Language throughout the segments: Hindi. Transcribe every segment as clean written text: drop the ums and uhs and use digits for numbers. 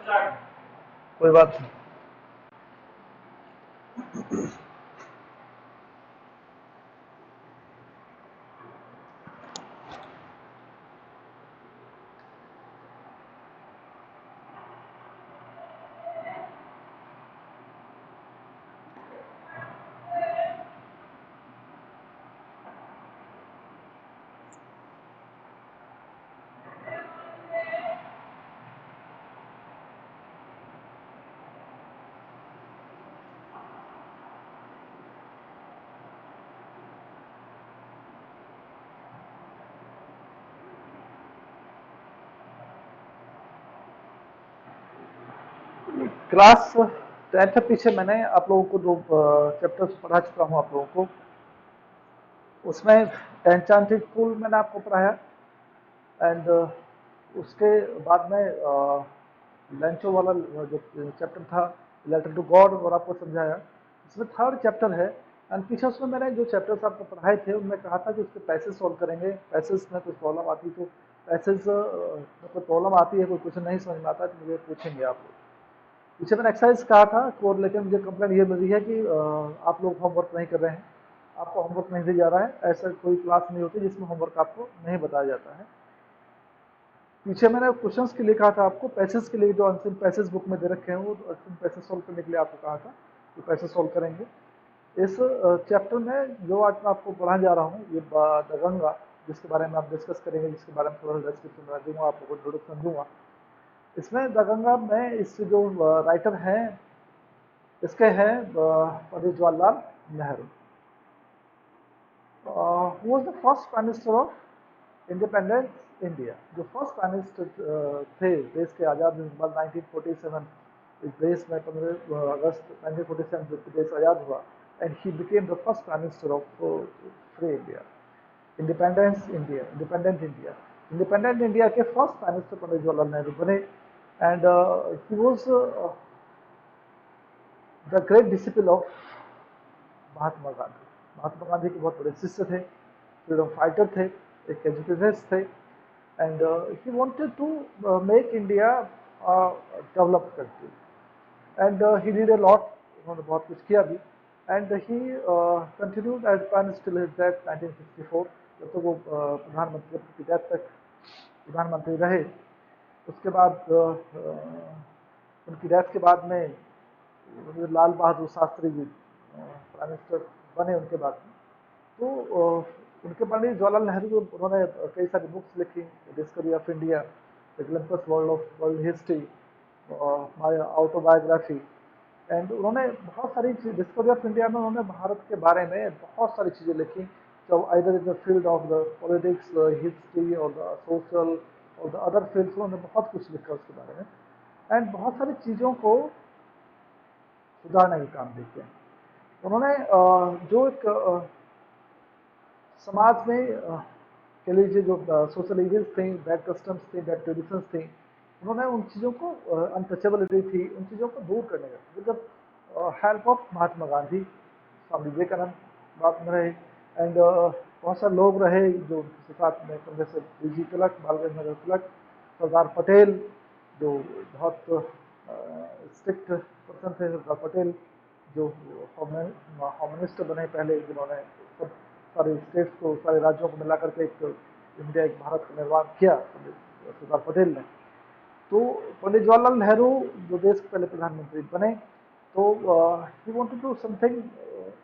कोई बात नहीं। क्लास 10th पीछे मैंने आप लोगों को जो चैप्टर्स पढ़ा चुका हूँ आप लोगों को, उसमें एन्चांटेड फूल मैंने आपको पढ़ाया। एंड उसके बाद में लंचो वाला जो चैप्टर था, लेटर टू गॉड, और आपको समझाया। इसमें थर्ड चैप्टर है। एंड पीछे उसमें मैंने जो चैप्टर्स आपको पढ़ाए थे उनमें कहा था कि उसके पैसेज सॉल्व करेंगे। पैसेज में कुछ प्रॉब्लम आती तो पैसेज में कोई प्रॉब्लम आती है, कोई क्वेश्चन नहीं समझ में आता तो मुझे पूछेंगे आप लोग। पीछे मैंने एक्सरसाइज कहा था और, लेकिन मुझे कंप्लेंट ये मिल रही है कि आप लोग होमवर्क नहीं कर रहे हैं, आपको होमवर्क नहीं दिया जा रहा है। ऐसा कोई क्लास नहीं होती जिसमें होमवर्क आपको नहीं बताया जाता है। पीछे मैंने क्वेश्चंस के लिए कहा था आपको, पैसेज के लिए जो आंसर पैसेज बुक में दे रखे हैं वो आंसर पैसेज सॉल्व करने के लिए आपको कहा था कि पैसेज सॉल्व करेंगे। इस चैप्टर में जो आज मैं आपको पढ़ाने जा रहा हूँ, ये दगंगा, जिसके बारे में आप डिस्कस करेंगे, जिसके बारे में थोड़ा डिस्क्रिप्शन में दूंगा, आपको इंट्रोडक्शन दूंगा। इसमें दगंगा में इस जो राइटर हैं, इसके हैं Pandit Jawaharlal Nehru. Who was the first prime minister of independence India. जो फर्स्ट प्राइम मिनिस्टर थे देश के आज़ाद होने के बाद 1947, इस देश में 15 अगस्त 1947 जब देश आज़ाद हुआ, and he became the first prime minister of free India, independent India. Independent India के first prime minister Pandit Jawaharlal Nehru बने। And he was the great disciple of Mahatma Gandhi. Mahatma Gandhi के बहुत बड़े शिष्य थे, फ्रीडम फाइटर थे, एक एजुकेटर्स थे। And he wanted to make India developed country, and he did a lot. उन्होंने बहुत कुछ किया भी। And he continued as prime minister till his death 1964, जब तक वो प्रधानमंत्री की डेथ तक प्रधानमंत्री रहे। उसके बाद उनकी डेथ के बाद में लाल बहादुर शास्त्री जी प्राइम मिनिस्टर बने उनके बाद में। तो उनके पंडित जवाहरलाल नेहरू, उन्होंने कई सारी बुक्स लिखी, discovery of India, the glimpse world of world history, my autobiography. And उन्होंने बहुत सारी चीज, डिस्कवरी ऑफ इंडिया में उन्होंने भारत के बारे में बहुत सारी चीज़ें लिखी, जो either in the field of the politics, history और द सोशल और द अदर फील्ड्स, उन्होंने बहुत कुछ लिखा उसके बारे में। एंड बहुत सारी चीज़ों को सुधारने के काम भी किए। उन्होंने जो एक समाज में कह लीजिए जो सोशल इविल्स थे, बैड कस्टम्स थे, बैड ट्रेडिशंस थे, उन्होंने उन चीज़ों को, अनटचेबिलिटी थी, उन चीज़ों को दूर करने का with the help of Mahatma Gandhi, Swami Vivekananda बात में रहे। एंड बहुत सारे लोग रहे जो उनके साथ में, जैसे बीजी तिलक, बाल गंगाधर तिलक, सरदार पटेल, जो बहुत स्ट्रिक्ट पर्सन थे। सरदार पटेल जो कम्युनिस्ट बने पहले, जिन्होंने सब सारे स्टेट्स को, सारे राज्यों को मिला करके एक इंडिया, एक भारत का निर्माण किया सरदार पटेल ने। तो पंडित जवाहरलाल नेहरू जो देश के पहले प्रधानमंत्री बने, तो he wanted to something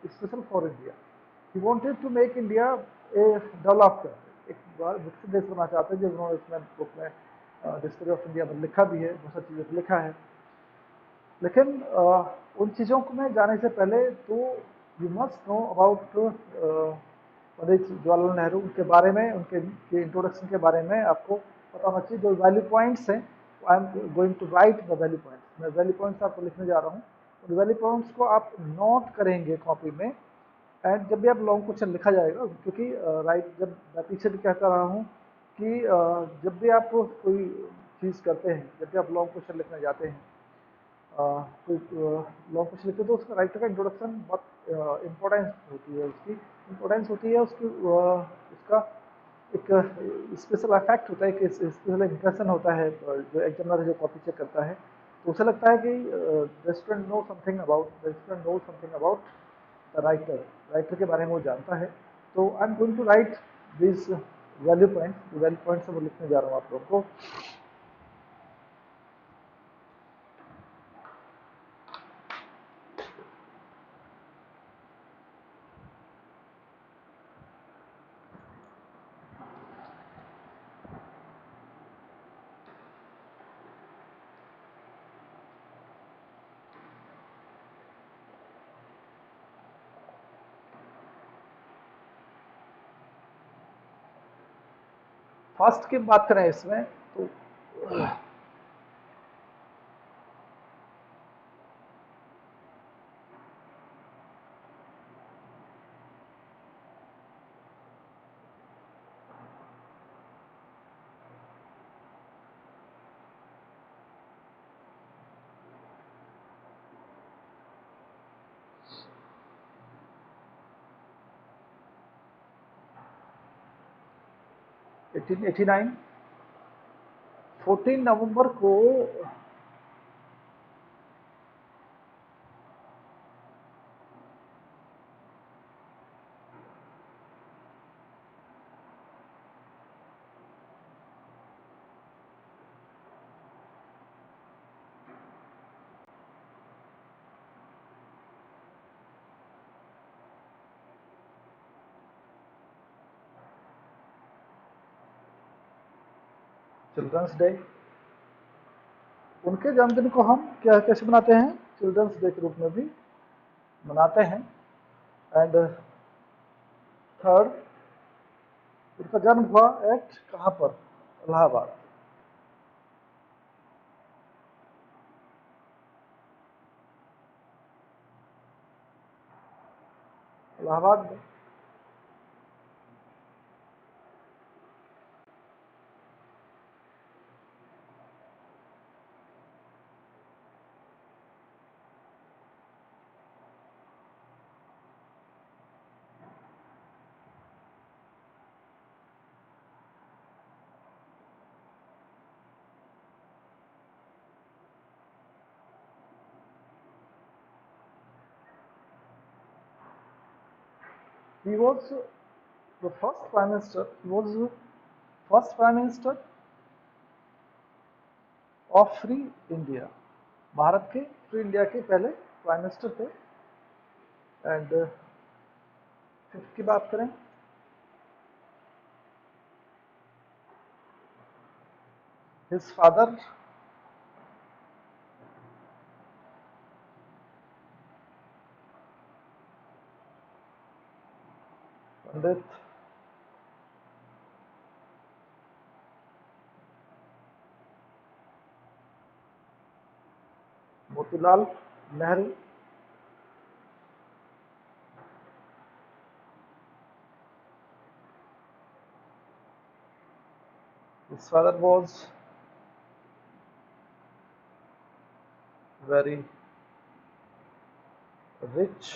special for India. He wanted to make India a developed, एक विकसित देश बनना चाहते हैं, जो उन्होंने इसमें बुक में डिस्कवरी ऑफ इंडिया में लिखा भी है, बहुत सारी चीज़ें लिखा है। लेकिन उन चीज़ों को में जाने से पहले तो यू मस्ट नो अबाउट पंडित जवाहरलाल नेहरू, उनके बारे में, उनके इंट्रोडक्शन के बारे में आपको पता होना चाहिए। जो वैल्यू पॉइंट्स हैं, I am going to write the value points, मैं वैल्यू पॉइंट्स आपको लिखने जा रहा हूँ। उन वैल्यू पॉइंट्स को आप नोट करेंगे कॉपी में। एंड जब भी आप लॉन्ग क्वेश्चन लिखा जाएगा, क्योंकि राइट, जब मैं पीछे भी कहता रहा हूँ कि जब भी आप कोई चीज़ करते हैं, जब भी आप लॉन्ग क्वेश्चन लिखने जाते हैं, कोई लॉन्ग क्वेश्चन लिखते हैं, तो उसका राइटर का इंट्रोडक्शन बहुत इम्पोर्टेंस होती है, उसकी इम्पोर्टेंस होती है, उसकी उसका एक स्पेशल इफेक्ट होता है, एक स्पेशल इंप्रेशन होता है जो एग्जामिनर जो कॉपी चेक करता है, तो उसे लगता है कि the student know something about the student know something about the writer, writer के बारे में वो जानता है। तो I am going to write this value points मैं लिखने जा रहा हूँ आप लोगों को। फास्ट की बात करें इसमें तो 1889 14 नवंबर को चिल्ड्रंस डे, उनके जन्मदिन को हम क्या कैसे मनाते हैं, चिल्ड्रंस डे के रूप में भी मनाते हैं। एंड थर्ड, उनका जन्म हुआ एट कहाँ पर, इलाहाबाद, इलाहाबाद में। He was the first prime minister. He was the first prime minister of free India, Bharat के फ्री इंडिया के पहले प्राइम मिनिस्टर थे। एंड फिफ्थ की बात करें, his father Pandit Motilal Nehru, his father was very rich,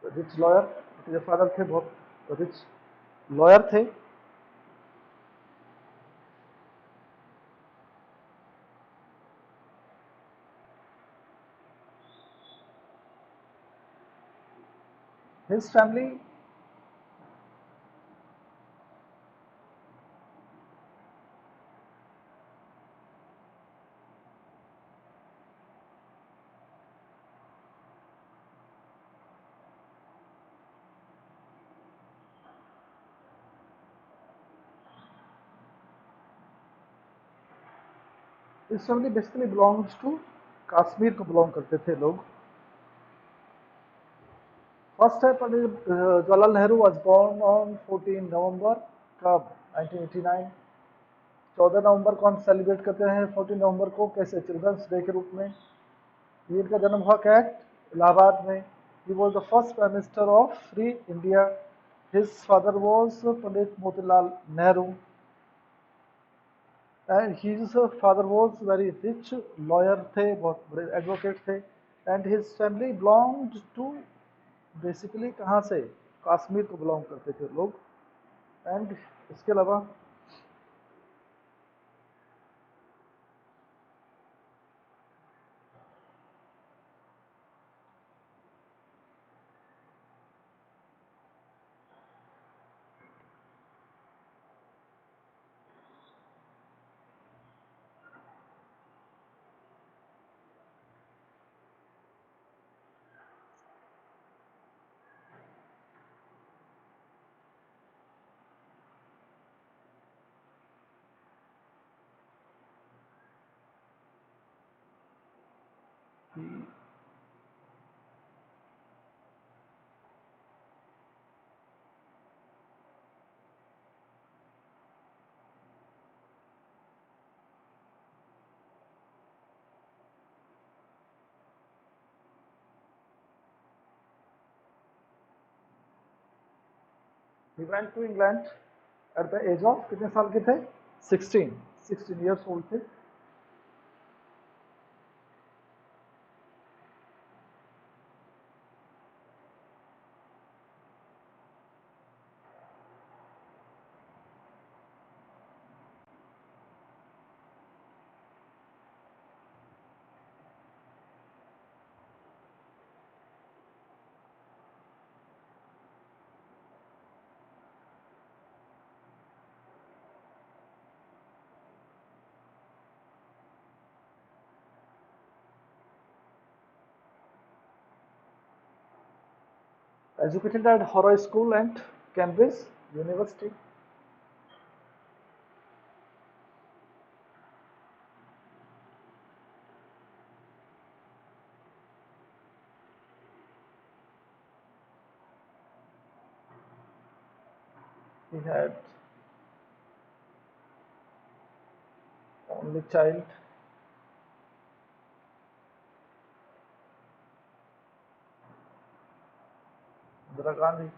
rich lawyer, उनके जो फादर थे बहुत रिच लॉयर थे। हिज फैमिली इस family basically belongs to Kashmir को बिलोंग करते थे लोग। फर्स्ट है Pandit Jawaharlal Nehru was born on 14 November, कब, 1989। 14 नवंबर को हम सेलिब्रेट करते हैं 14 नवंबर को कैसे, चिल्ड्रंस डे के रूप में। ये इनका जन्म हुआ कैट, इलाहाबाद में। He was the first prime minister of free India. His father was Pandit Motilal Nehru and his father was very rich lawyer थे, बहुत बड़े एडवोकेट थे। And his family belonged to, basically कहाँ से, कश्मीर को बिलोंग करते थे लोग। एंड इसके अलावा he went to England at the age of कितने साल के थे? 16 16 years old थे. Educated at Harrow School and Cambridge University. He had only child. Indira Gandhi.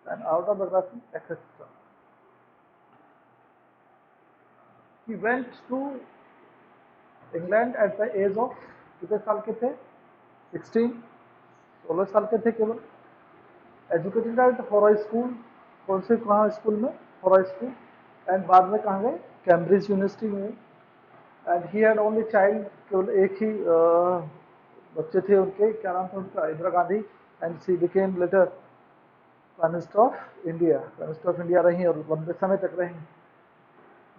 And autobiography, etc. He went to England at the age of कितने साल के थे? 16 16 साल के थे केवल. Educated at Harrow school. कौन से कहाँ स्कूल में? हॉरॉय स्कूल. एंड बाद में कहाँ गए? कैम्ब्रिज यूनिवर्सिटी में. And he had only child. केवल एक ही बच्चे थे उनके. क्या नाम था उनका? Indira Gandhi. And she became later prime minister of India. Prime minister of India रही और लंबे समय तक रही.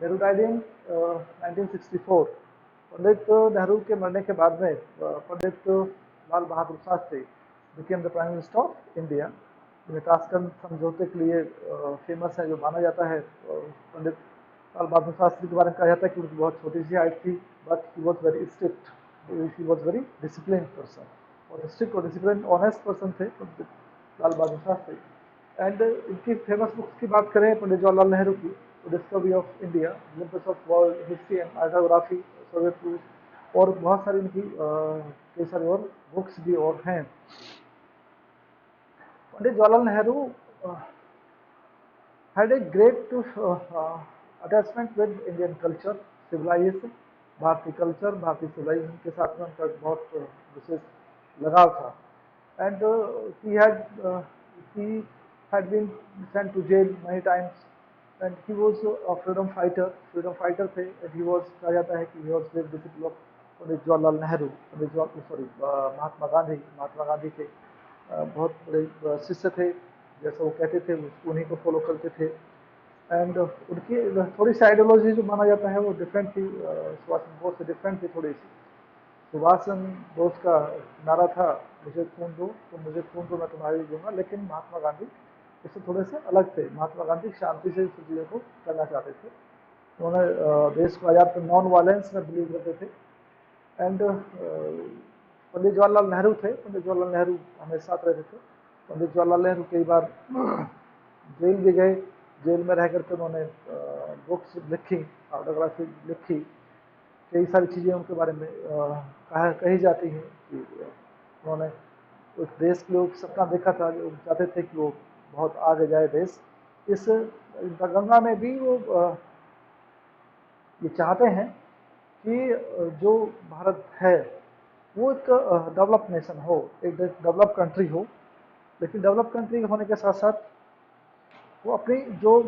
Nehru died in 1964. पंडित नेहरू के मरने के बाद में Pandit Lal Bahadur Shastri became the prime minister of India. Tashkent समझौते के लिए फेमस है, जो माना जाता है. पंडित लाल बहादुर शास्त्री के बारे में कहा जाता है कि उनकी बहुत छोटी सी हाइट थी, but he was very strict. He was very discipline person. और स्ट्रिक्ट और डिसिप्लिन ऑनेस्ट पर्सन थे पंडित लाल बहादुर शास्त्री. एंड इनकी फेमस बुक्स की बात करें पंडित जवाहरलाल नेहरू की, discovery of India, glimpse of world history and autobiography, Soviet रूस, और बहुत सारी इनकी कई सारी और बुक्स भी और हैं. Pandit Jawaharlal Nehru had a great attachment with Indian culture, civilization. भारतीय कल्चर, भारतीय सिविलाइजेशन के साथ में उनका बहुत विशेष लगाव था। And he had been sent to jail many times, and he was a freedom fighter थे, and he was, कहा जाता है कि he was great disciple of Pandit Jawaharlal Nehru, Pandit Jawahar sorry Mahatma Gandhi के बहुत बड़े शिष्य थे, जैसा वो कहते थे उन्हीं को फॉलो करते थे। एंड उनकी थोड़ी सी आइडियोलॉजी जो माना जाता है वो डिफरेंट थी, सुभाष चंद्र बोस से डिफरेंट थी थोड़ी सी। सुभाष चंद्र बोस का नारा था, मुझे खून दो तो मुझे खून दो, मैं तुम्हारे लिए दूंगा, लेकिन महात्मा गांधी इससे थोड़े से अलग थे। महात्मा गांधी शांति से इस चीज़ों को करना चाहते थे। उन्होंने देश को आज़ाद कर नॉन वायलेंस में बिलीव करते थे। एंड पंडित जवाहरलाल नेहरू थे, पंडित जवाहरलाल नेहरू हमें साथ रहते थे। पंडित जवाहरलाल नेहरू कई बार जेल भी गए, जेल में रह करके उन्होंने बुक्स लिखी, ऑटोग्राफी लिखी, कई सारी चीज़ें उनके बारे में कही जाती हैं कि उन्होंने उस देश के लिए सपना देखा था, जो चाहते थे कि वो बहुत आगे जाए देश। इस गंगा में भी वो ये चाहते हैं कि जो भारत है वो एक डेवलप नेशन हो, एक डेवलप कंट्री हो, लेकिन डेवलप कंट्री होने के साथ साथ वो अपनी जो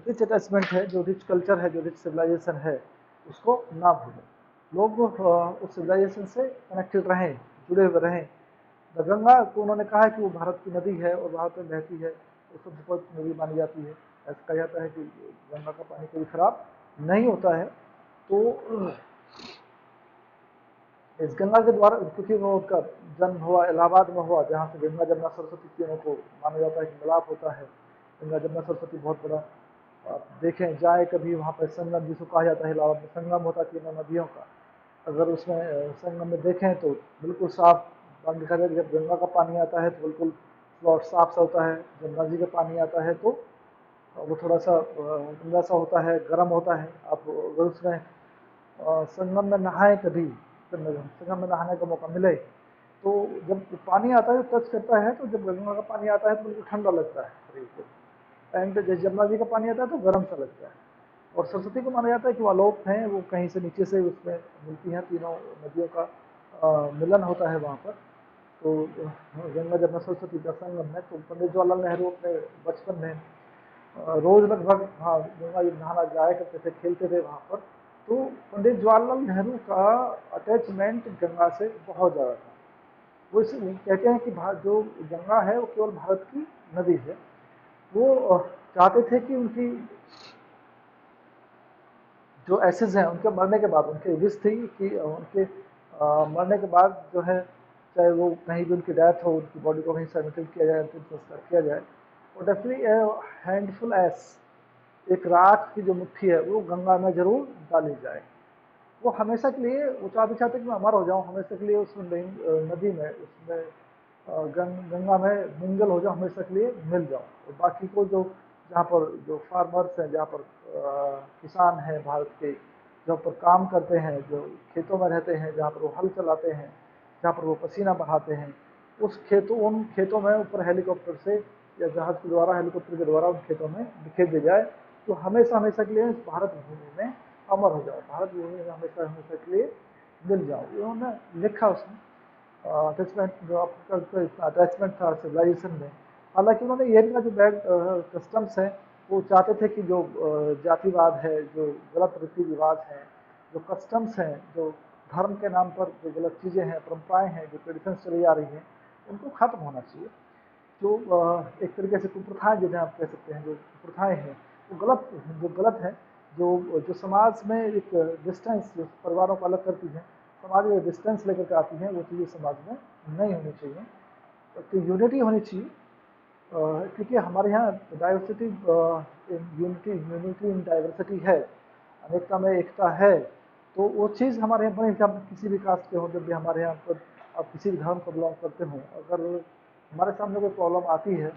रिच अटैचमेंट है, जो रिच कल्चर है, जो रिच सिविलाइजेशन है, उसको ना भूलें। लोग उस सिविलाइजेशन से कनेक्टेड रहें, जुड़े हुए रहें। गंगा को उन्होंने कहा है कि वो भारत की नदी है और भारत में बहती है, वो सबसे पवित्र नदी मानी जाती है। ऐसा कहा जाता है कि गंगा का पानी कभी खराब नहीं होता है। तो इस गंगा के द्वारा, क्योंकि वो उनका जन्म हुआ इलाहाबाद में हुआ, जहाँ से गंगा जमुना सरस्वती तीनों को माना जाता है कि मिलाप होता है। गंगा जमुना सरस्वती बहुत बड़ा, आप देखें जाए कभी वहाँ पर संगम जिसको कहा जाता है, इलाहाबाद में संगम होता है तीनों नदियों का। अगर उसमें संगम में देखें तो बिल्कुल साफ पानी दिखा जाए। जब गंगा का पानी आता है तो बिल्कुल प्लॉट साफ सा होता है, जब नदी का पानी आता है तो वो थोड़ा सा गंदा सा होता है, गर्म होता है। आप अगर उसमें संगम में नहाए कभी, संगम में नहाने का मौका मिले, तो जब पानी आता है टच करता है, तो जब गंगा का पानी आता है तो बिल्कुल ठंडा लगता है शरीर को। एंड जब जमुना जी का पानी आता है तो गर्म सा लगता है। और सरस्वती को माना जाता है कि वो अलोप हैं, वो कहीं से नीचे से उसमें मिलती हैं, तीनों नदियों का मिलन होता है वहाँ पर। तो गंगा जमुना सरस्वती का संगम है। तो पंडित जवाहरलाल नेहरू अपने बचपन में रोज लगभग, हाँ, गंगा जी नहाना जाया करते थे, खेलते थे वहाँ पर। तो पंडित जवाहरलाल नेहरू का अटैचमेंट गंगा से बहुत ज़्यादा था। वो कहते हैं कि जो गंगा है वो केवल भारत की नदी है। वो चाहते थे कि उनकी जो एसेज हैं उनके मरने के बाद, उनकी विश थी कि उनके मरने के बाद जो है, चाहे वो कहीं भी उनकी डेथ हो, उनकी बॉडी को कहीं सबमिटेड किया जाए, अंतिम संस्कार किया जाए, और डेफिनेटली हैंडफुल एस, एक राख की जो मुट्ठी है वो गंगा में जरूर डाली जाए। वो हमेशा के लिए वो चाहते कि मैं अमर हो जाऊं, हमेशा के लिए उसमें नदी में, उसमें गंगा में मिंगल हो जाऊं, हमेशा के लिए मिल जाऊं। और बाकी को जो, जहाँ पर जो फार्मर्स हैं, जहाँ पर किसान हैं भारत के, जहाँ पर काम करते हैं, जो खेतों में रहते हैं, जहाँ पर वो हल चलाते हैं, जहाँ पर वो पसीना बहाते हैं, उन खेतों में ऊपर हेलीकॉप्टर से या जहाज के द्वारा, हेलीकॉप्टर के द्वारा उन खेतों में बिखेर दिया जाए, तो हमेशा हमेशा के लिए भारत भूमि में अमर हो जाओ, भारत भूमि में हमेशा हमेशा के लिए मिल जाओ। उन्होंने लिखा उसमें अटैचमेंट, जो आपका अटैचमेंट था सिविलाइजेशन में। हालांकि उन्होंने ये भी कहा जो बैड कस्टम्स हैं, वो चाहते थे कि जो जातिवाद है, जो गलत रीति रिवाज हैं, जो कस्टम्स हैं, जो धर्म के नाम पर जो गलत चीज़ें हैं, परंपराएं हैं, जो ट्रेडिशंस चली आ रही हैं, उनको खत्म होना चाहिए। जो एक तरीके से कुप्रथाएं जिन्हें आप कह सकते हैं, जो कुप्रथाएं हैं जो गलत है, जो समाज में एक डिस्टेंस, जो परिवारों को अलग करती हैं, समाज में डिस्टेंस लेकर के आती हैं, वो चीज़ें समाज में नहीं होनी चाहिए। तो यूनिटी होनी चाहिए, क्योंकि हमारे यहाँ diversity unity unity in diversity है, अनेकता में एकता है। तो वो चीज़ हमारे यहाँ बनी, हम किसी भी कास्ट के हो, जब भी हमारे यहाँ पर आप किसी भी धर्म को बिलोंग करते हो, अगर हमारे सामने कोई प्रॉब्लम आती है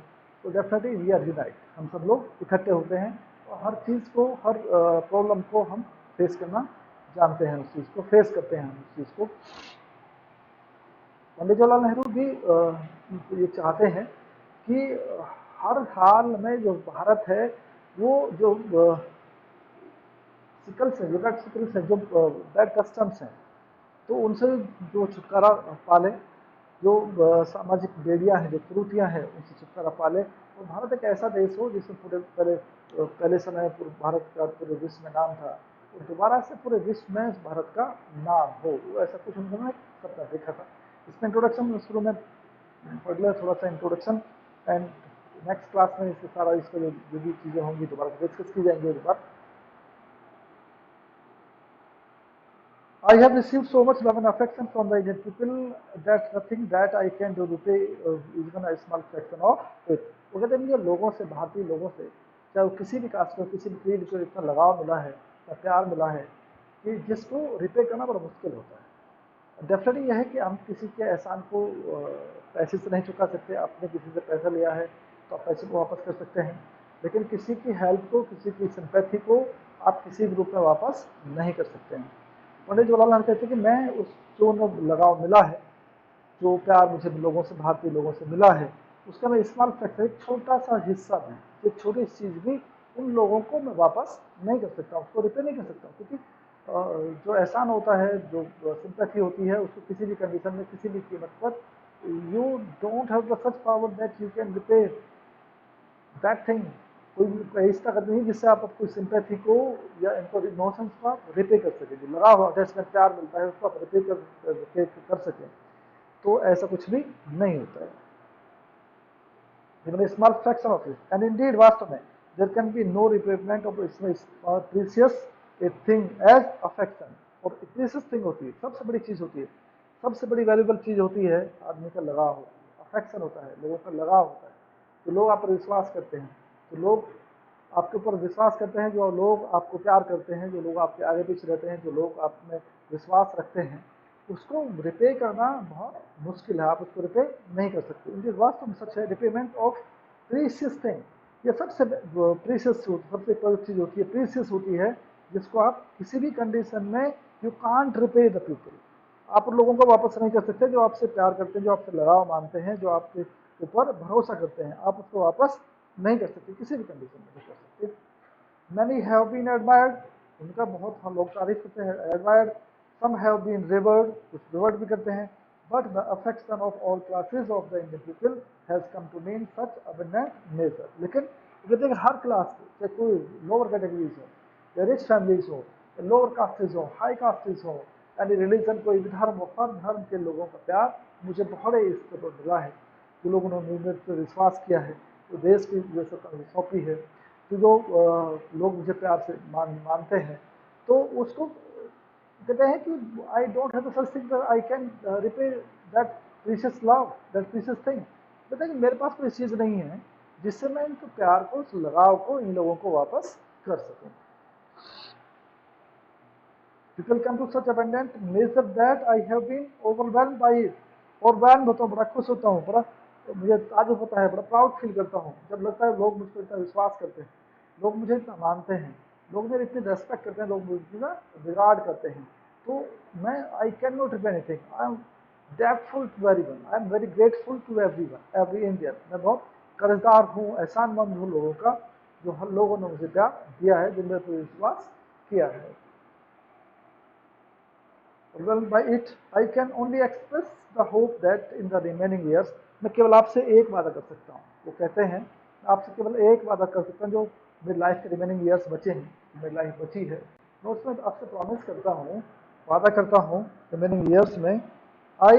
तो डेफिनेटली वी आर यूनाइट, हम सब लोग इकट्ठे होते हैं और हर चीज़ को, हर प्रॉब्लम को हम फेस करना जानते हैं, उस चीज़ को फेस करते हैं हम उस चीज़ को। पंडित जवाहरलाल नेहरू भी ये चाहते हैं कि हर हाल में जो भारत है वो जो सिकल्स हैं, जो बैड सिकल्स हैं, जो बैड कस्टम्स हैं, तो उनसे जो छुटकारा पाले, जो सामाजिक बेड़ियाँ हैं, जो त्रुटियाँ हैं, उनसे छुटकारा पाले, और भारत एक ऐसा देश हो जिसमें पूरे पहले समय पूरे भारत का पूरे विश्व में नाम था, और दोबारा से पूरे विश्व में भारत का नाम हो, वो ऐसा कुछ उन्होंने सपना देखा था। इसमें इंट्रोडक्शन शुरू में पढ़ लिया, थोड़ा सा इंट्रोडक्शन, एंड नेक्स्ट क्लास में इससे सारा इसका जो भी चीज़ें होंगी दोबारा डिस्कस की जाएंगी एक बार। I have received so much love and affection from the Indian people that nothing that I can do to pay even a small fraction of it. वो कहते हैं मुझे लोगों से, भारतीय लोगों से, चाहे वो किसी भी कास्ट को, किसी भी क्रीड को, इतना लगाव मिला है, इतना प्यार मिला है कि जिसको रिपे करना बड़ा मुश्किल होता है। डेफिनेटली यह है कि हम किसी के एहसान को पैसे से नहीं चुका सकते। आपने किसी से पैसा लिया है तो आप पैसे को वापस कर सकते हैं, लेकिन किसी की हेल्प को, किसी की सिंपैथी को आप किसी भी रूप में वापस नहीं कर सकते हैं। पंडित जवाहरलाल नेहरू कहते हैं कि मैं उस जो लगाव मिला है, जो प्यार मुझे लोगों से, भारतीय लोगों से मिला है, उसका मैं स्मॉल फैक्टर, एक छोटा सा हिस्सा भी, एक छोटी चीज़ भी उन लोगों को मैं वापस नहीं कर सकता, उसको रिपे नहीं कर सकता, क्योंकि जो एहसान होता है, जो सिंपैथी होती है, उसको किसी भी कंडीशन में, किसी भी कीमत पर, you don't have the such power that you can repay that thing. कोई इस तक नहीं जिससे आप कोई सिंपैथी को या इनको इमोशंस को आप रिपे कर सकें, जो लगा हुआ अटैचमेंट प्यार मिलता है उसको आप रिपे कर सकें, तो ऐसा कुछ भी नहीं होता है। even a small fraction of it. And indeed, वास्तव में there can be no repayment of इसमें precious a thing as affection। और precious thing होती है, सबसे बड़ी चीज़ होती है, सबसे बड़ी वैल्यूबल चीज़ होती है आदमी का लगाव, अफेक्शन होता है, लोगों का लगाव होता है। तो लोग आप पर विश्वास करते हैं, तो लोग आपके ऊपर विश्वास करते हैं, जो लोग आपको प्यार करते हैं, जो लोग आपके आगे पीछे रहते हैं, जो लोग आप में विश्वास रखते हैं, उसको रिपे करना बहुत मुश्किल है, आप उसको रिपे नहीं कर सकते। इनके वास्तव में सच है, रिपेमेंट ऑफ प्रीशियस थिंग, ये सबसे प्रीशियस सबसे चीज़ होती है, प्रीशियस होती है, जिसको आप किसी भी कंडीशन में you can't repay the people, आप उन लोगों को वापस नहीं कर सकते जो आपसे प्यार करते हैं, जो आपसे लगाव मानते हैं, जो आपके ऊपर भरोसा करते हैं, आप उसको वापस नहीं कर सकते, किसी भी कंडीशन में नहीं कर सकते। Many have been admired, उनका बहुत हम लोग तारीफ करते हैं, admired, some have been revered, कुछ रिवर्ड भी करते हैं, but the affection of all classes of the Indian people has come to mean such abundant measure। लेकिन कहते हैं हर क्लास को, चाहे कोई लोअर कैटेगरीज हो, या रिच फैमिलीज हो, या लोअर कास्टेज हो, हाई कास्टेज हो, यानी रिलीजन, कोई भी धर्म हो, हर धर्म के लोगों का प्यार मुझे बहुत ही इस पर मिला है। जो लोगों ने मुझे पर विश्वास किया है, तो देश की जो सौंपी है, तो जो लोग मुझे प्यार से मानते हैं, तो उसको कहते हैं कि I don't have such thing I can repay that precious love, that precious thing. कहते हैं कि मेरे पास कोई चीज़ नहीं है जिससे मैं इनके प्यार को, उस लगाव को, इन लोगों को वापस कर सकूं। People come to such abundant measure that I have been overwhelmed by it। overwhelmed होता हूँ, बड़ा खुश होता हूँ, बड़ा मुझे ताजुब होता है, बड़ा प्राउड फील करता हूँ जब लगता है लोग मुझ पर इतना विश्वास करते हैं, लोग मुझे इतना मानते हैं, लोग मेरी इतनी रेस्पेक्ट करते हैं, लोग मुझे इतना रिगार्ड करते हैं। तो मैं I can not repay anything, I am debtful to everyone, I am very grateful to everyone, every Indian. मैं बहुत कर्जदार हूँ, एहसानमंद हूँ लोगों का, जो हर लोगों ने मुझे प्यार दिया है, जिन पर विश्वास किया है। Well, by it I can only express the hope that in the remaining years, मैं केवल आपसे एक वादा कर सकता हूँ, वो कहते हैं आपसे केवल एक वादा कर सकता हूँ, जो मेरी लाइफ के रिमेनिंग ईयर्स बचे हैं, मेरी लाइफ बची है, मैं उसमें आपसे प्रॉमिस करता हूँ, वादा करता हूँ रिमेनिंग ईयर्स में, I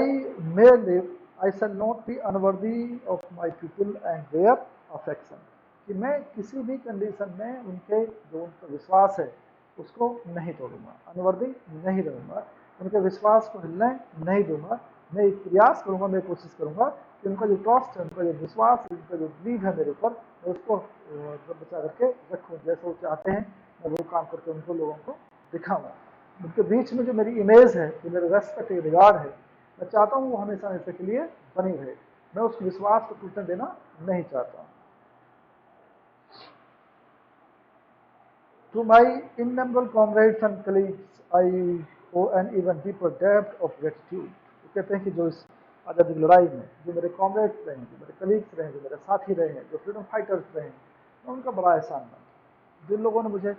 may live, I shall not be unworthy of my people and their affection, कि मैं किसी भी कंडीशन में उनके जो उनका विश्वास है उसको नहीं तोड़ूंगा, अनवर्दी नहीं रहूँगा, उनके विश्वास को हिलने नहीं दूंगा। मैं एक प्रयास करूंगा, मैं कोशिश करूंगा कि उनका जो ट्रस्ट है, उनका जो विश्वास है, उनका जो बिलीव है मेरे ऊपर, मैं उसको बचा करके रखूँ, जैसे वो चाहते हैं मैं वो काम करके उनको, लोगों को दिखाऊंगा। उनके बीच में जो मेरी इमेज है, जो मेरा रेस्पेक्ट रिगार्ड है, मैं चाहता हूँ वो हमेशा हमेशा के लिए बनी रहे, मैं उस विश्वास को टूटने देना नहीं चाहता हूँ। To my innumerable comrades and colleagues, I owe an even deeper debt of gratitude। वो कहते हैं कि जो इस आज़ादी की लड़ाई में जो मेरे कॉमरेड्स रहे हैं, जो मेरे कलीग्स रहे हैं, जो मेरे साथी रहे हैं, जो फ्रीडम फाइटर्स रहे हैं, मैं उनका बड़ा एहसान मानता हूँ। जिन लोगों ने मुझे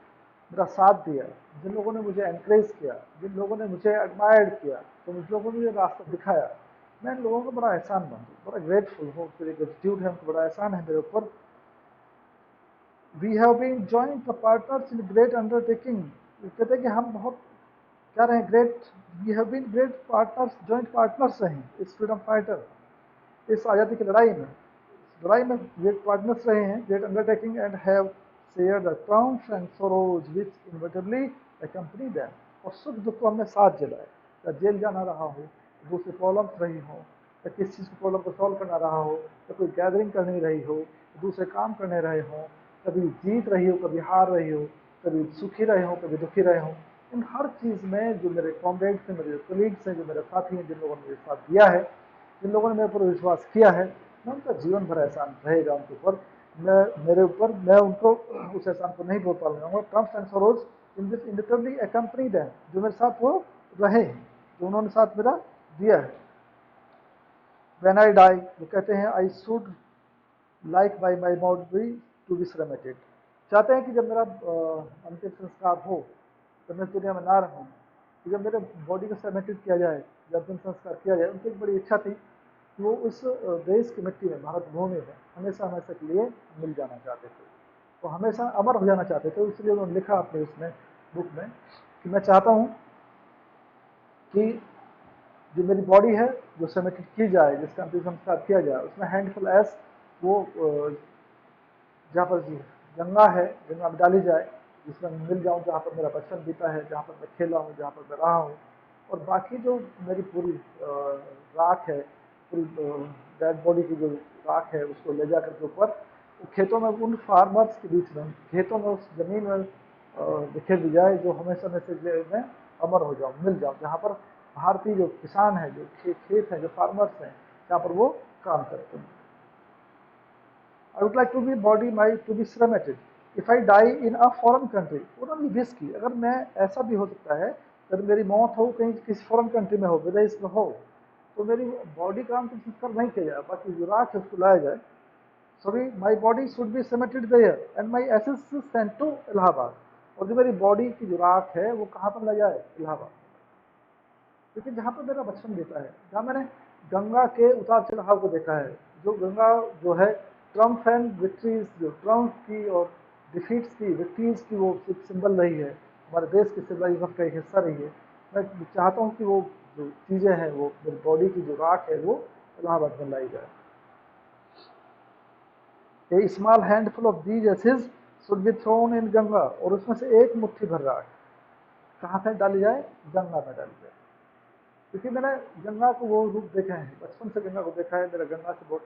मेरा साथ दिया, जिन लोगों ने मुझे एनकरेज किया, जिन लोगों ने मुझे एडमायर्ड किया, तो जिन लोगों ने मुझे रास्ता दिखाया, मैं इन लोगों को बड़ा एहसान मानता हूँ, बड़ा ग्रेटफुल हूँ, मेरी ग्रेटिट्यूड है, उनको बड़ा एहसान है मेरे ऊपर। We have been joint the partners in great undertaking, कहते हैं कि हम बहुत क्या रहे, great, we have been great partners, joint partners रहे इस फ्रीडम फाइटर, इस आज़ादी की लड़ाई में, इस लड़ाई में ग्रेट पार्टनर्स रहे हैं, great undertaking, and have share the triumphs and sorrows which inevitably accompany them, और सुख दुख को हमने साथ जलाए, या जेल जाना रहा हो, दूसरी प्रॉब्लम्स रही हो, या किसी चीज़ की प्रॉब्लम को सॉल्व करना रहा हो, या कोई गैदरिंग करनी रही हो, दूसरे काम करने रहे हों, कभी जीत रही हो, कभी हार रही हो, कभी सुखी रहे हो, कभी दुखी रहे हो, इन हर चीज़ में जो मेरे कॉमरेड्स हैं, मेरे कलीग्स हैं, जो मेरे साथी हैं, जिन लोगों ने मेरे साथ दिया है, जिन लोगों ने मेरे ऊपर विश्वास किया है, मैं उनका जीवन भर एहसान रहेगा उनके ऊपर, मैं मेरे ऊपर, मैं उनको उस एहसान को नहीं भूल पाऊंगा। Triumphs and sorrows in this inevitably accompany them, जो मेरे साथ वो रहे हैं, जो उन्होंने साथ मेरा दिया है। When I die, वो कहते हैं, I should like by my body to be cremated, चाहते हैं कि जब मेरा अंतिम संस्कार हो, जब मैं दुनिया में ना रहूं, कि जब मेरे बॉडी को सेमेटेड किया जाए, जब अंतिम संस्कार किया जाए। उनकी एक बड़ी इच्छा थी कि वो उस देश की मिट्टी में, भारत भूमि में हमेशा हमेशा के लिए मिल जाना चाहते थे, तो हमेशा अमर हो जाना चाहते थे। इसलिए उन्होंने लिखा अपने उसमें बुक में कि मैं चाहता हूँ कि जो मेरी बॉडी है जो सेमेटेड की जाए, जिसका अंतिम संस्कार किया जाए, उसमें हैंडफुल एस वो जहाँ पर गंगा है, गंगा में डाली जाए, जिसमें मैं मिल जाऊँ, जहाँ पर मेरा बचपन बीता है, जहाँ पर मैं खेला हूँ, जहाँ पर मैं रहा हूँ। और बाकी जो मेरी पूरी राख है, पूरी डेड बॉडी की जो राख है, उसको ले जा करके ऊपर खेतों में, उन फार्मर्स के बीच में, खेतों में, उस जमीन में बिखेर दी जाए, जो हमेशा में से मैं अमर हो जाऊँ, मिल जाऊँ, जहाँ पर भारतीय जो किसान हैं, जो खेत हैं, जो फार्मर्स हैं, जहाँ पर वो काम करते हैं। I would like to be body my to be cremated if I die in a foreign country। उन्होंने विश की, अगर मैं, ऐसा भी हो सकता है अगर मेरी मौत हो कहीं किसी फॉरेन कंट्री में हो, विदेश में हो, तो मेरी बॉडी का अंतिम संस्कार नहीं किया जाए, बाकी जो राख है उसको लाया जाए। Sorry, my body should be cremated there and my ashes sent to Allahabad, और जो मेरी बॉडी की जो राख है वो कहाँ पर ला जाए, इलाहाबाद, क्योंकि जहाँ पर मेरा बचपन बीता है, जहाँ मैंने गंगा के उतार चढ़ाव को देखा है, जो गंगा जो है ट्रम्प एंड विक्ट्रीज, जो ट्रम्प की और डिफीट्स की, विक्ट्रीज की वो सिंबल रही है, हमारे देश के सिविलाइजेशन का एक हिस्सा रही है। मैं चाहता हूँ कि वो जो चीज़ें हैं, वो मेरी बॉडी की जो राख है वो इलाहाबाद में लाई जाए। A small handful of these ashes should be thrown in Ganga, और उसमें से एक मुट्ठी भर राख कहाँ पे डाली जाए, गंगा में डाली जाए। क्योंकि मैंने गंगा को वो रूप देखा है, बचपन से गंगा को देखा है, मेरा गंगा से बहुत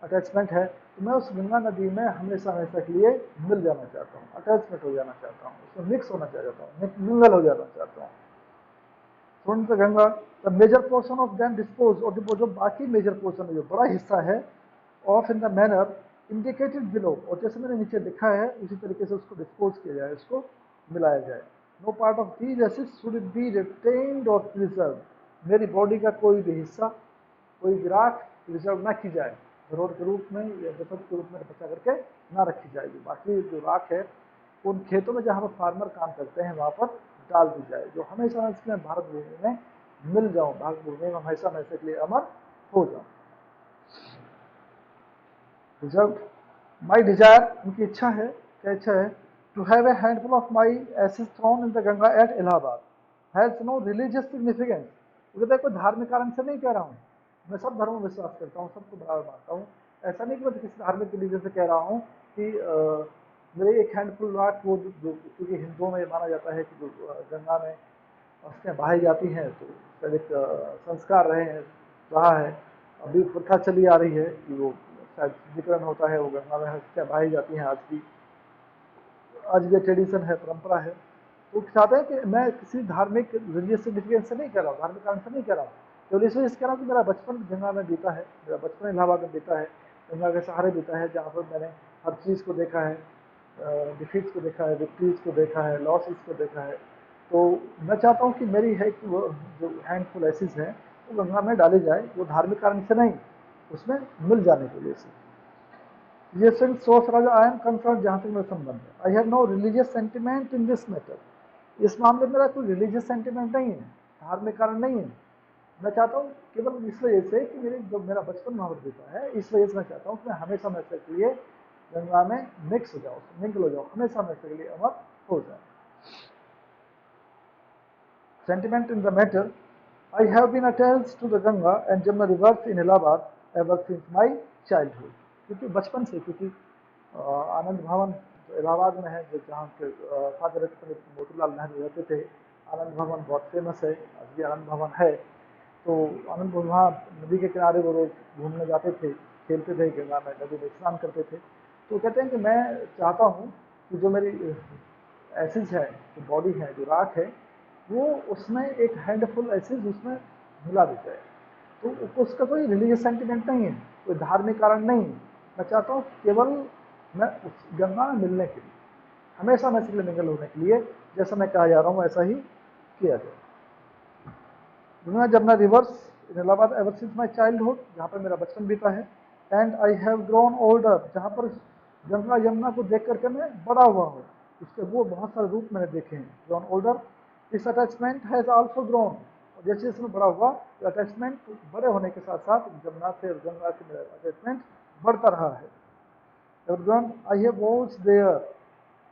अटैचमेंट है, तो मैं उस गंगा नदी में हमेशा हमेशा के लिए मिल जाना चाहता हूँ, अटैचमेंट हो जाना चाहता हूँ, उसमें मिक्स होना चाहता हूँ, मिंगल हो जाना चाहता हूँ। फ्रंट से Ganga, the major portion of them dispose, और जो बाकी मेजर पोर्शन है, जो बड़ा हिस्सा है, of in the manner indicated below, और जैसे मैंने नीचे लिखा है उसी तरीके से उसको डिस्पोज किया जाए, उसको मिलाया जाए। No part of these acids should be retained और प्रिजर्व, मेरी बॉडी का कोई भी हिस्सा, कोई भी राख प्रिजर्व ना की जाए, धरोहर के रूप में या दफन के रूप में बचा करके ना रखी जाएगी। बाकी जो राख है उन खेतों में जहाँ पर फार्मर काम करते हैं वहाँ पर डाल दी जाए, जो हमेशा इसमें भारत भूमि में मिल जाऊँ, भारत भूमि में हमेशा हमेशा के लिए अमर हो जाऊँ। रिजर्व माई डिजायर, उनकी इच्छा है, क्या इच्छा है, to have a handful of my acid thrown in the Ganga at Allahabad has no religious significance. वो कहते हैं कोई धार्मिक कारण से नहीं कह रहा हूँ, मैं सब धर्मों में विश्वास करता हूँ, सबको बराबर मानता हूँ, ऐसा नहीं कि मैं किसी धार्मिक रिलीजन से कह रहा हूँ कि मेरे एक हैंडफुल राख वो जो, क्योंकि हिंदुओं में माना जाता है कि जो गंगा में अस्थियाँ बहाई जाती हैं, तो उसका एक संस्कार रहा है, अभी प्रथा चली आ रही है कि वो शायद विकरण होता है, वो गंगा में अस्थियाँ बहाई जाती हैं, आज भी ट्रेडिशन है, परंपरा है। तो चाहते हैं कि मैं किसी धार्मिक रिलीजियस सिग्निफिकेंस से नहीं कह रहा हूँ, धार्मिक कारण से नहीं कह रहा हूँ, केवल इस वजह से कह रहा हूँ कि मेरा बचपन गंगा में बीता है, मेरा बचपन इलाहाबाद में बीता है, गंगा के सहारे बीता है, जहाँ पर मैंने हर चीज़ को देखा है, डिफीट्स को देखा है, विक्ट्रीज को देखा है, लॉसेस को देखा है। तो मैं चाहता हूँ कि मेरी है कि वो जो हैंडफुल एसिस हैं वो गंगा में डाली जाए, वो धार्मिक कारण से नहीं, उसमें मिल जाने के लिए से। ये सिंह सोच राजा आई एम कंसर्न, जहाँ तक मेरा संबंध है, I have no religious sentiment in this matter, इस मामले में मेरा कोई रिलीजियस सेंटिमेंट नहीं है, धार्मिक कारण नहीं है। मैं चाहता हूँ केवल इस वजह से कि मेरे जो मेरा बचपन वहाँ पर बीता है, इस वजह से मैं चाहता हूँ कि मैं हमेशा हमेशा के लिए गंगा में मिक्स हो जाओ, मिंगल हो जाओ, हमेशा हमेशा के लिए अमर हो जाए। Sentiment in the matter, I have been attached to the Ganga and Jamna rivers in Allahabad ever since my childhood. क्योंकि बचपन से, क्योंकि आनंद भवन जो इलाहाबाद में है, जो जहाँ के फादर पंडित मोतीलाल नेहरू रहते थे, आनंद भवन बहुत फेमस है, आज भी आनंद भवन है। तो आनंद भवन वहाँ नदी के किनारे वो रोज घूमने जाते थे, खेलते थे गंगा में, नदी में स्नान करते थे। तो कहते हैं कि मैं चाहता हूँ कि जो मेरी एसिड है, जो बॉडी है, जो राख है, वो उसमें एक हैंडफुल एसिड उसमें मिला दी जाए। तो उसका कोई रिलीजियस सेंटिमेंट नहीं है, कोई धार्मिक कारण नहीं है। मैं चाहता हूँ केवल मैं उस गंगा में मिलने के लिए, हमेशा मैं इसलिए मिंगल होने के लिए, जैसा मैं कहा जा रहा हूँ ऐसा ही किया जाए। Ganga Jamuna reverse in Allahabad ever since my childhood, जहाँ पर मेरा बचपन बीता है, and I have grown older, जहाँ पर गंगा यमुना को देख करके मैं बड़ा हुआ हूँ, उसके वो बहुत सारे रूप मैंने देखे हैं। Grown older, this attachment has also grown, और जैसे इसमें बड़ा हुआ, अटैचमेंट बड़े होने के साथ साथ जमुना से और गंगा से मेरा अटैचमेंट बढ़ता रहा है। Everyone, I have watched their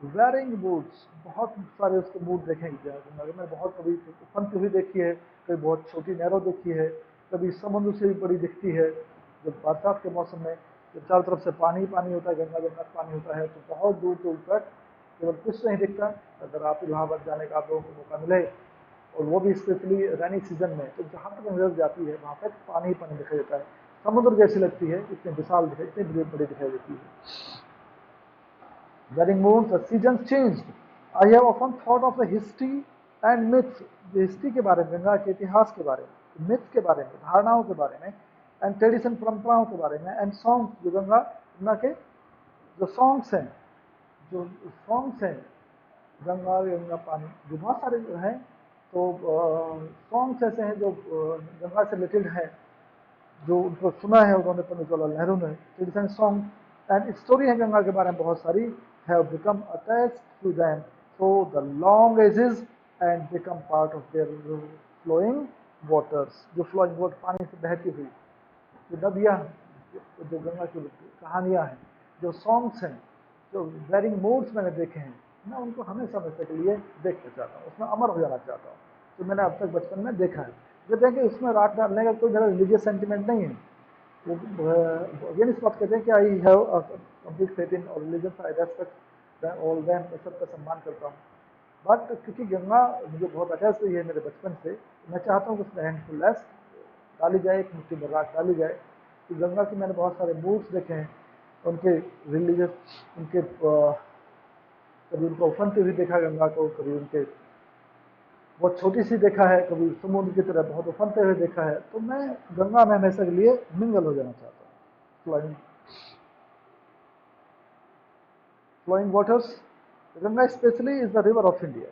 wearing boots, बहुत सारे उसके बूट देखेंगे गंगा में, बहुत कभी उफनती हुई देखी है, कभी बहुत छोटी नैरो देखी है, कभी समुद्र से भी बड़ी दिखती है। जब बरसात के मौसम में जब चारों तरफ से पानी पानी होता है, गंगा जमुना का पानी होता है, तो बहुत दूर दूर तक केवल कुछ नहीं दिखता। अगर आप इलाहाबाद जाने का आप लोगों को मौका मिले, और वो भी स्पेशली रैनी सीजन में, तो जहाँ तक नजर जाती है वहाँ तक पानी ही पानी दिखाई देता है, समुद्र जैसी लगती है, इतनी विशाल दिखाई, इतनी बड़ी दिखाई देती है। During moons, the seasons changed. I have often thought of the history and myths, जो हिस्ट्री के बारे में, गंगा के इतिहास के बारे में, मिथ्स के बारे में, धारणाओं के बारे में, एंड ट्रेडिशन परंपराओं के बारे में, एंड सॉन्ग्स, जो गंगा के जो सॉन्ग्स हैं, जो सॉन्ग्स हैं, गंगा गंगा पानी, जो बहुत सारे जो हैं, तो सॉन्ग्स ऐसे हैं जो गंगा से रिलेटेड हैं, जो उनको सुना है उन्होंने पंडित जवाहरलाल नेहरू ने, ट्रेडिशन सॉन्ग एंड स्टोरी है गंगा के बारे में बहुत सारी, have become attached to them through the long ages and become part of their flowing waters, जो फ्लोइंग वाटर, पानी से बहती हुई जो नदियाँ, जो गंगा की कहानियाँ हैं, जो सॉन्ग्स हैं, जो वेरिंग मूड्स मैंने देखे हैं, मैं उनको हमेशा हमेशा के लिए देखना चाहता हूँ, उसमें अमर हो जाना चाहता हूँ, जो मैंने अब तक बचपन में देखा है। कहते हैं कि उसमें राख डालने का कोई मेरा रिलीजियस सेंटिमेंट नहीं है। वो अगेन इस बात कहते हैं कि I have complete faith in our religion, I respect all them, मैं सबका सम्मान करता हूँ। बट क्योंकि गंगा मुझे बहुत अटैच हुई है मेरे बचपन से, मैं चाहता हूँ कि उसमें हैंडफुल लेस डाली जाए, एक मुट्ठी भर राख डाली जाए। कि गंगा के मैंने बहुत सारे मूड्स देखे हैं, उनके रिलीजियस, उनके कभी उनको उफनते हुए देखा गंगा को, कभी उनके बहुत छोटी सी देखा है, कभी समुद्र की तरह बहुत उफनते हुए देखा है। तो मैं गंगा में हमेशा के लिए मिंगल हो जाना चाहता हूँ। Flowing flowing waters, Ganga specially is the river of India,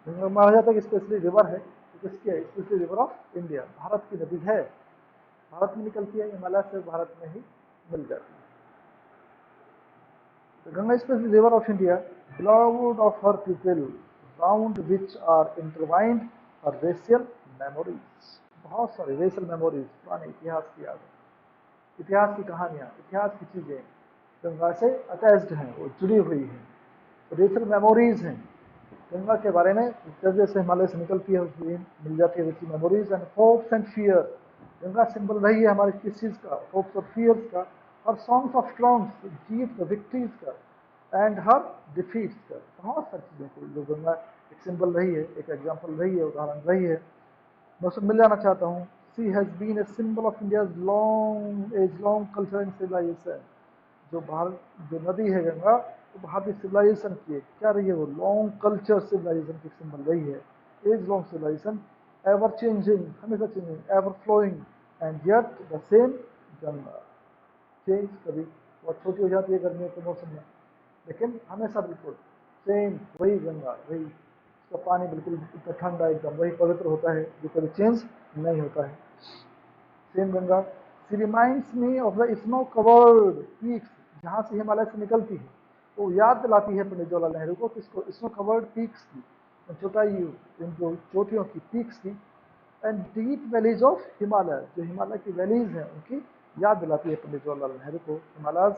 Ganga माना जाता है कि स्पेशली रिवर है, तो किसकी है, specially river of India, Bharat की नदी है, भारत में निकलती है, हिमालय से भारत में ही मिल जाती है। The Ganga is the river of India, beloved of her people, round which are intertwined her racial memories. बहुत सारे रेशल मेमोरीज, पुराने इतिहास की यादें, इतिहास की कहानियाँ, इतिहास की चीज़ें गंगा से अटैच्ड हैं, वो जुड़ी हुई हैं, रेशल मेमोरीज हैं गंगा के बारे में। जैसे जैसे हिमालय से निकलती है उसकी मिल जाती है racial memories and hopes and fear. Ganga symbol रही है हमारे किस चीज़ का, होप्स और फियर्स का, और सॉन्ग्स ऑफ ट्राउम्स, जीत का, विक्ट्रीज का, एंड हर डिफीट्स का, बहुत सारी चीज़ों को जो गंगा एक सिंबल रही है, एक एग्जाम्पल रही है, उदाहरण रही है, मैं उससे मिल जाना चाहता हूँ। She has been a symbol of India's long age long culture and civilisation, जो भारत, जो नदी है गंगा, वो भारतीय सिविलाइजेशन की क्या रही है, वो लॉन्ग कल्चर सिविलाइजेशन की सिंबल रही है, age long civilisation, ever changing, हमेशा changing, ever flowing, and yet the same Ganga. Change कभी बहुत छोटी हो जाती है गर्मियों के मौसम में, लेकिन हमेशा बिल्कुल सेम वही गंगा, वही उसका पानी बिल्कुल इतना ठंडा, एकदम वही पवित्र होता है, जो कभी चेंज नहीं होता है। Same Ganga, she reminds me of the snow covered peaks, जहाँ से हिमालय से निकलती है, वो याद दिलाती है पंडित जवाहरलाल नेहरू को किसको, स्नो कवर्ड पीक्स की, चोटाई, इन जो चोटियों की, पीक्स की, and deep valleys of Himalaya, जो हिमालय की वैलीज हैं उनकी याद दिलाती है पंडित जवाहरलाल नेहरू को Himalayas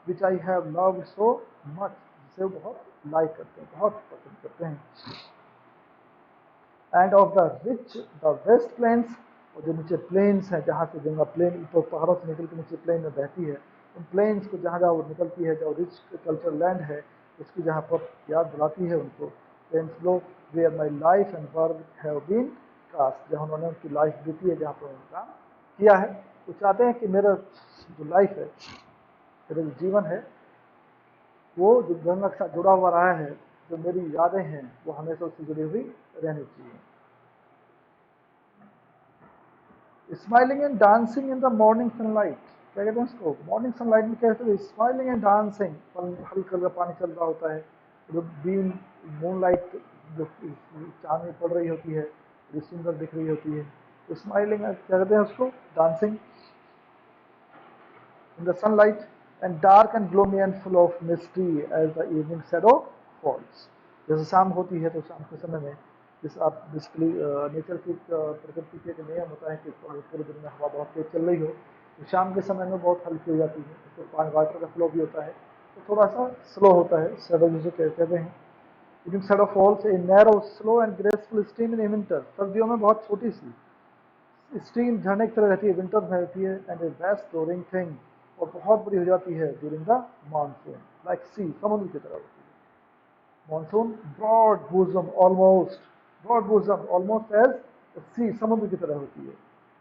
which I have loved so much, जिसे वो बहुत लाइक करते हैं, बहुत पसंद करते हैं। And of the rich the vast plains, और जो नीचे प्लेन्स हैं जहाँ से गंगा प्लेन तो पहाड़ों से निकल के नीचे प्लेन में बहती है, उन प्लेन्स को जहाँ जहाँ वो निकलती है, जो रिच कल्चर लैंड है उसकी जहाँ पर याद दिलाती है उनको, plains low where my life and work have been cast, जहाँ उन्होंने उनकी लाइफ बीती है, जहाँ पर उन्होंने काम किया है। वो चाहते हैं कि मेरा जो लाइफ है, मेरा जो जीवन है, वो जो गंगा के साथ जुड़ा हुआ रहा है, जो मेरी यादें हैं वो हमेशा उससे जुड़ी हुई रहनी चाहिए। Smiling and dancing in the morning sunlight, क्या कहते हैं उसको, मॉर्निंग सनलाइट में कहते हैं स्माइलिंग एंड डांसिंग, हल्का हल्का पानी चल रहा होता है, जो बीम मूनलाइट जो चांदनी पड़ रही होती है, जो सुंदर दिख रही होती है, तो स्माइलिंग क्या कहते हैं उसको, dancing in the sunlight, and dark and gloomy and full of mystery as the evening shadow falls। जैसे शाम होती है तो शाम के समय में, जिस आप बेसिकली नेचर की प्रकृति के एक नियम होता है कि पूरे दिन में हवा बहुत तेज चल रही हो, तो शाम के समय में बहुत हल्की हो जाती है, तो पानी वाटर का फ्लो भी होता है तो थोड़ा सा स्लो होता है, शेडो जिसे कहते हैं। Evening shadow falls a narrow slow and graceful stream in winter, सर्दियों में बहुत छोटी सी स्ट्रीम झरने की तरह रहती है, विंटर में रहती है, and a best flowering thing, और बहुत बड़ी हो जाती है during the monsoon, like sea, समुद्र की तरह होती है monsoon. Broad bosom almost, broad bosom almost as sea, समुद्र की तरह होती है,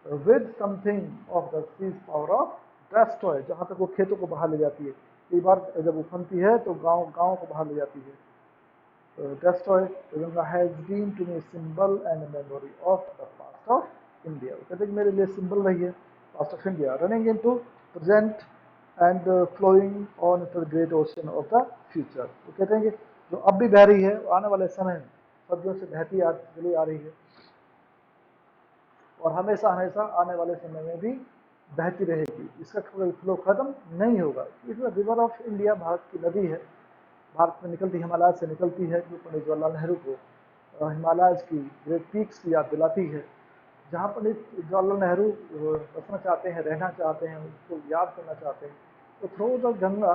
with something of the sea's power of destroy, जहाँ तक वो खेतों को बाहर ले जाती है, कई बार जब उफनती है तो गाँव गाँव को बाहर ले जाती है। Destroy Ganga has been to me a symbol and a memory of the past of India। वो कहते हैं कि मेरे लिए सिंबल रही है past of India, running into present and flowing on to the great ocean of the future. वो कहते हैं कि जो अब भी बह रही है वो आने वाले समय में सदियों से बहती चली आ रही है, और हमेशा हमेशा आने वाले समय में भी बहती रहेगी, इसका फ्लो खत्म नहीं होगा। It is river of India, Bharat की नदी है, भारत में निकलती, हिमालय से निकलती है, जो पंडित जवाहरलाल नेहरू को हिमालय की ग्रेट पीक्स की याद दिलाती है। जहाँ पंडित जवाहरलाल नेहरू बसना चाहते हैं, रहना चाहते हैं, उसको याद करना चाहते हैं, तो थ्रू द गंगा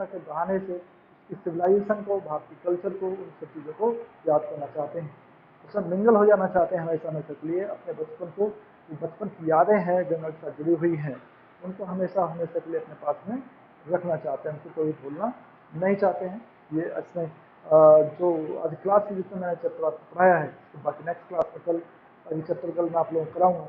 के बहाने से इस सिविलाइजेशन को, भारतीय कल्चर को, उन सब चीज़ों को याद करना चाहते हैं, उसमें मिंगल हो जाना चाहते हैं हमेशा हमेशा के लिए, अपने बचपन को, बचपन की यादें हैं गंगा के साथ जुड़ी हुई हैं, उनको हमेशा हमेशा के लिए अपने पास में रखना चाहते हैं, उनको कोई भूलना नहीं चाहते हैं। ये इसमें जो आज क्लास की जिसमें मैंने चैप्टर पढ़ाया है, तो बाकी नेक्स्ट क्लास में कल ये चैप्टर कल मैं आप लोगों को कराऊंगा,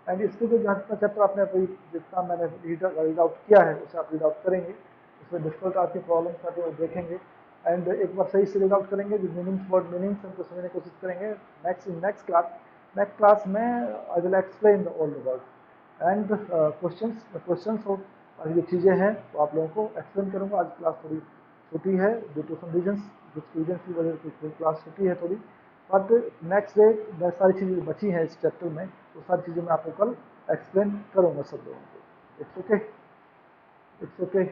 एंड इसके जो जितना चैप्टर आपने अभी जितना मैंने रीड आउट किया है उसे आप रीड आउट करेंगे, उसमें डिफिकल्ट आपकी प्रॉब्लम्स आती है वो देखेंगे, एंड एक बार सही से रीड आउट करेंगे, जो मीनिंग्स वर्ड मीनिंग्स उनको समझने की कोशिश करेंगे। नेक्स्ट क्लास में I will explain the all the word and questions और जो चीज़ें हैं वो आप लोगों को एक्सप्लेन करूँगा। आज क्लास थोड़ी छोटी है ड्यू टू सम रीजन्स की वजह से क्लास छोटी है थोड़ी, बट नेक्स्ट डे बहुत सारी चीज़ें बची हैं इस चैप्टर में, वो सारी चीज़ें मैं आपको कल एक्सप्लेन करूँगा सब लोगों को। It's okay, it's okay.